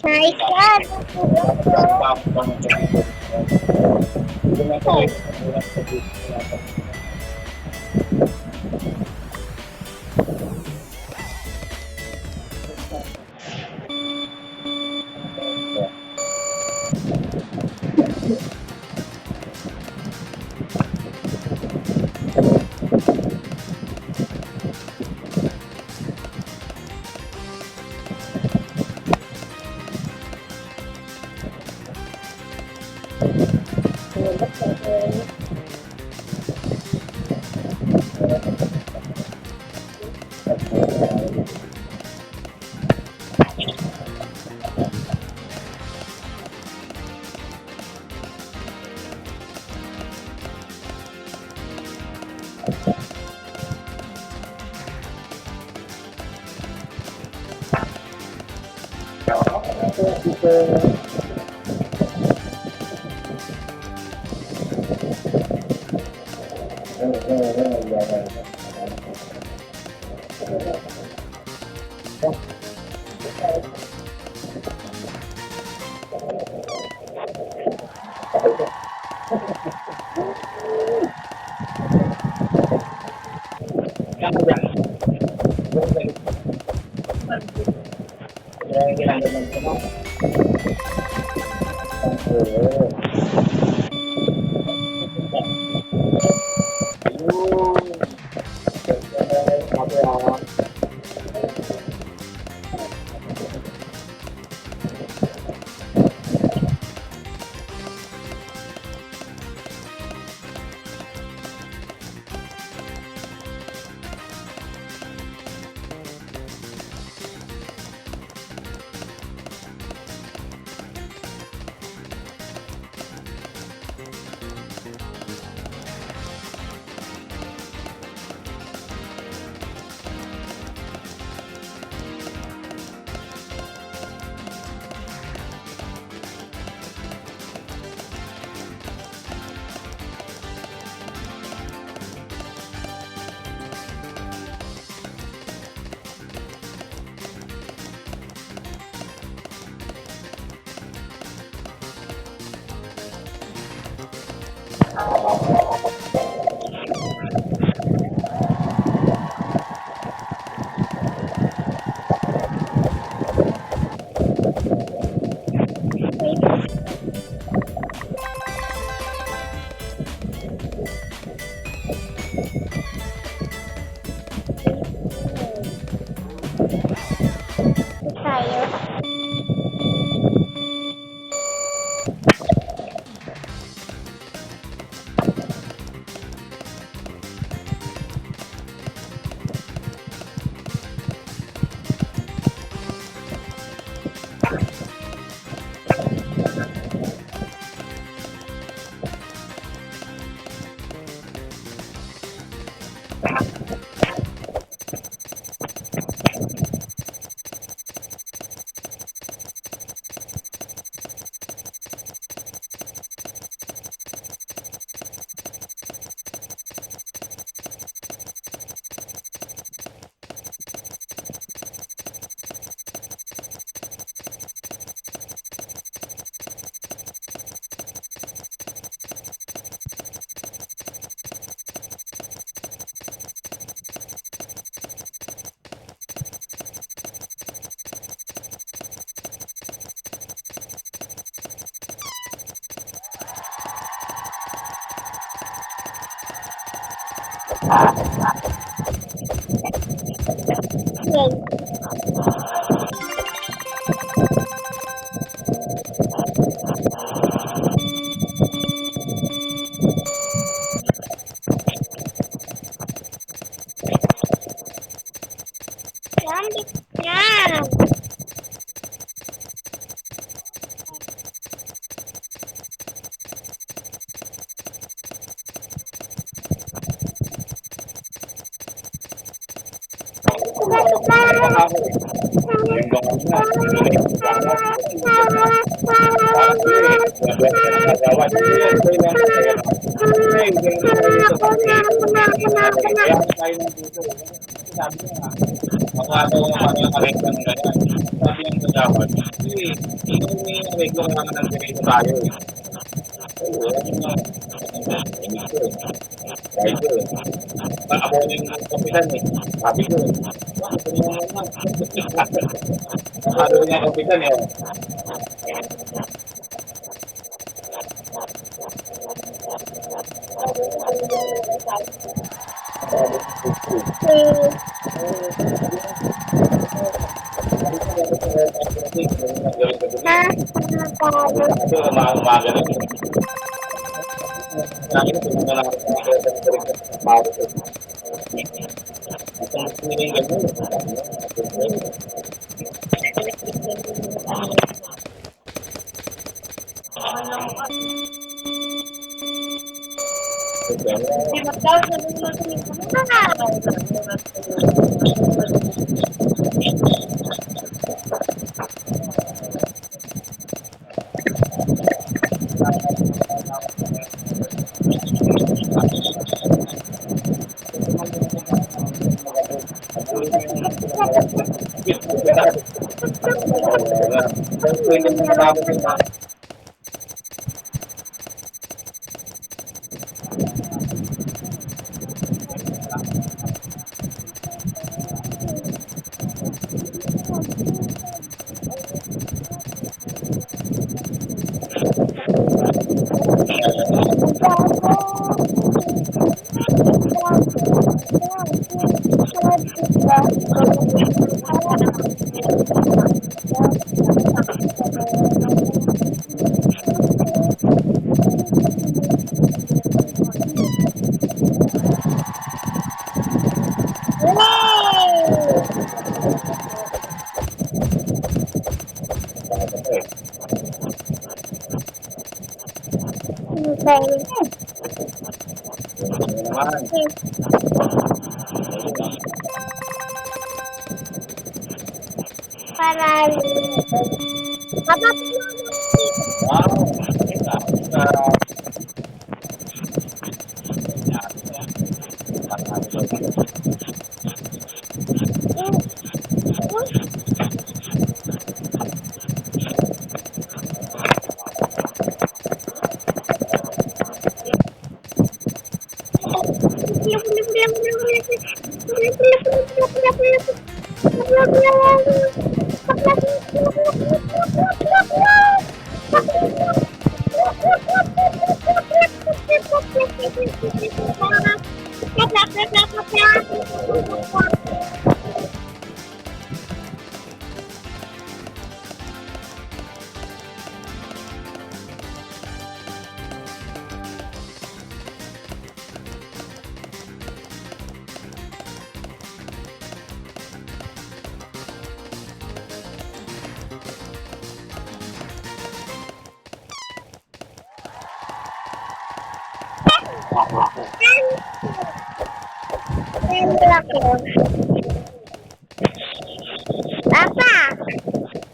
Nice one. Tayo. yung dapat. Kasi, yung may arreglo nga ng ganito tayo eh. Oo, ano nga. Inis ko eh. Kahit ko eh. Ako yung kapitan eh. Sabi ko eh. Bakit ko naman naman? Sabi ko yung kapitan eh. Umaga lang. Lagi na pinag lang ako sa paro ko. At ang pinigil mo,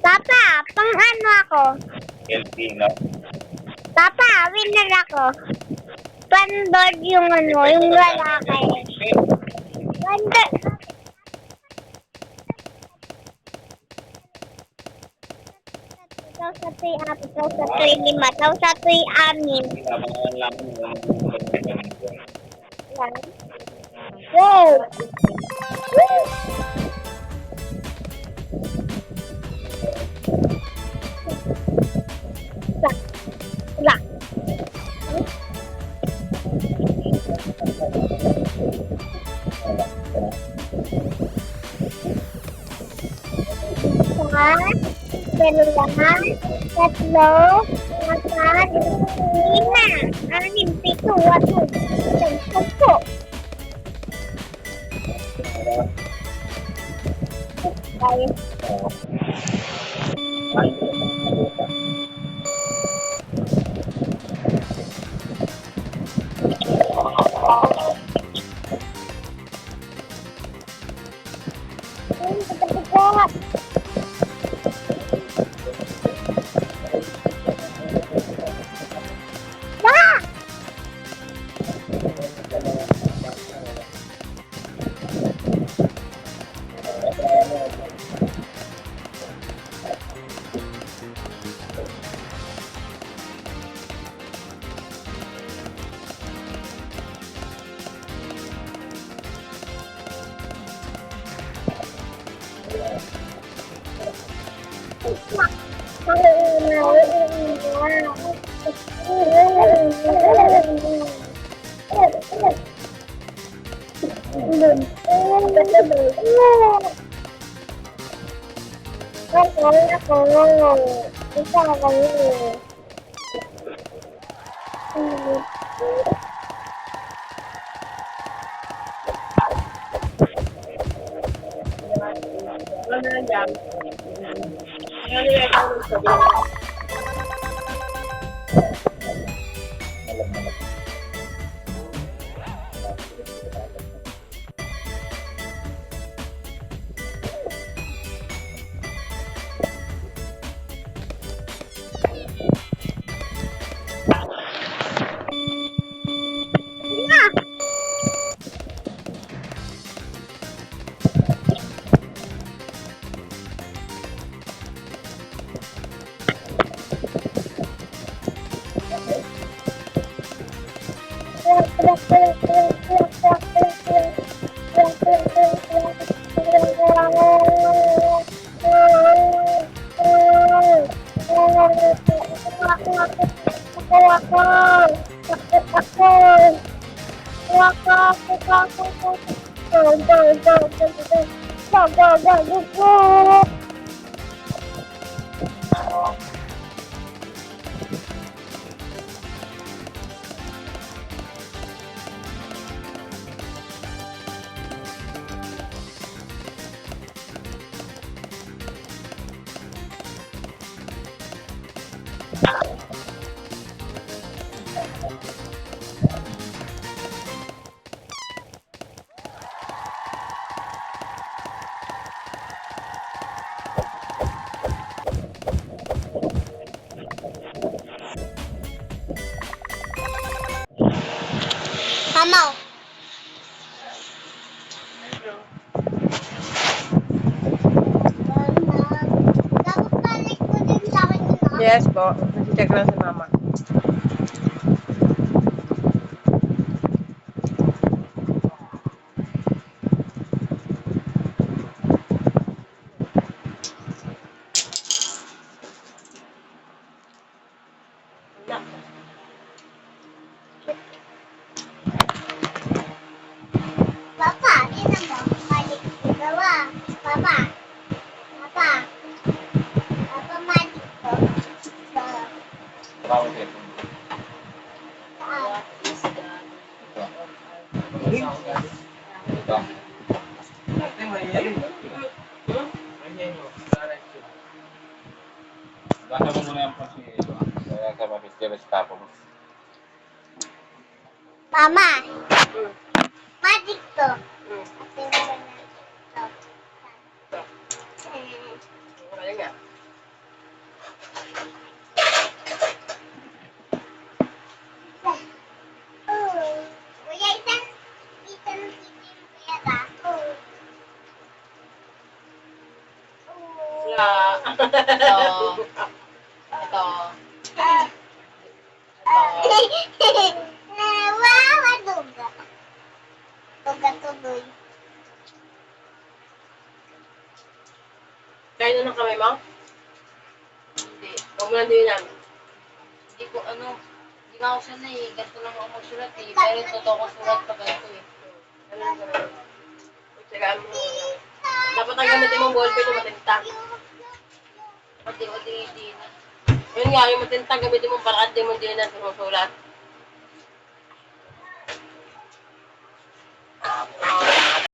Papa, pang ano ako? healthy, no? Papa, winner ako. Pandod yung ano, yung lalaki. Pandod. Ikaw sa 3, 5, ikaw sa 3, 6. Wow! Wala. Dalawa, tatlo, apat, 5, 6, 7, 8, 10. Ano na yan? Ano yan? Ano sabihin? Mama, dapat balik ko din sa akin yun, ah. Yes po. Check lang si mama. Papa, tingnan mo. Balik ko daw, ah. Papa. Papa. Papa, balik ko. Tawag dito. Saan? Ito. Ganda mo muna yung pasi. Kaya sa mabis-kibis tapo mo. Mama, Hmm. magic to. Hmm. Tingnan mo na. Ito. Kaya nga. Kuya, isang kuya ba? Wala. Ito. Wow, maduga. Duga tuloy. Kaya na ng kamay mo? Hindi. Huwag mo din yan. Hindi ko hindi nga ako sanay eh. Ganito lang ako magsulat eh. Pero totoo ko sulat pa ganito eh. Ano yung kamay mo? Tsagaan mo muna. Dapat ang gamitin mong ballpen yung matinta. Pati-odi-odi na. Yun nga, yung matinta gamitin mong para di mo din na sinusulat.